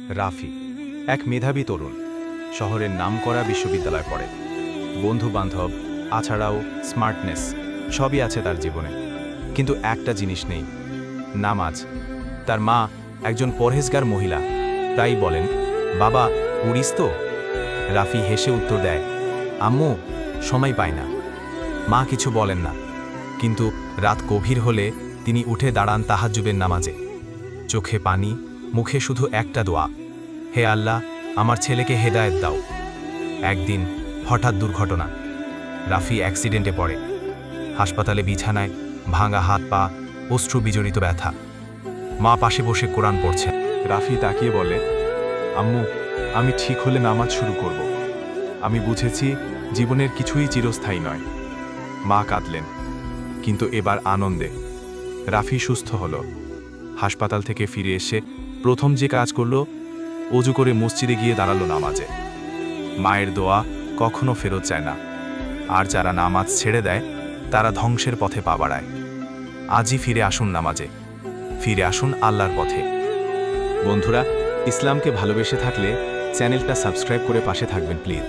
রাফি এক মেধাবী তরুণ, শহরের নামকরা বিশ্ববিদ্যালয় পড়ে। বন্ধু-বান্ধব, আছাড়াও স্মার্টনেস সবই আছে তার জীবনে, কিন্তু একটা জিনিস নেই, নামাজ। তার মা একজন পরহেজগার মহিলা, তাই বলেন, বাবা পড়িস তো? রাফি হেসে উত্তর দেয়, আম্মু সময় পায় না। মা কিছু বলেন না, কিন্তু রাত গভীর হলে তিনি উঠে দাঁড়ান তাহাজ্জুদের নামাজে। চোখে পানি, মুখে শুধু একটা দোয়া, হে আল্লাহ, আমার ছেলেকে হেদায়েত দাও। একদিন হঠাৎ দুর্ঘটনা, রাফি অ্যাক্সিডেন্টে পড়ে। হাসপাতালে বিছানায়, ভাঙা হাত পা, অশ্রু বিজড়িত ব্যথা। মা পাশে বসে কোরআন পড়ছেন। রাফি তাকিয়ে বলে, আম্মু, আমি ঠিক হলে নামাজ শুরু করব। আমি বুঝেছি জীবনের কিছুই চিরস্থায়ী নয়। মা কাঁদলেন, কিন্তু এবার আনন্দে। রাফি সুস্থ হলো। হাসপাতাল থেকে ফিরে এসে প্রথম যে কাজ করল, অজু করে মসজিদে গিয়ে দাঁড়ালো নামাজে। মায়ের দোয়া কখনো ফেরত যায় না, আর যারা নামাজ ছেড়ে দেয় তারা ধ্বংসের পথে পা বাড়ায়। আজই ফিরে আসুন নামাজে, ফিরে আসুন আল্লাহর পথে। বন্ধুরা, ইসলামকে ভালোবেসে থাকলে চ্যানেলটা সাবস্ক্রাইব করে পাশে থাকবেন প্লিজ।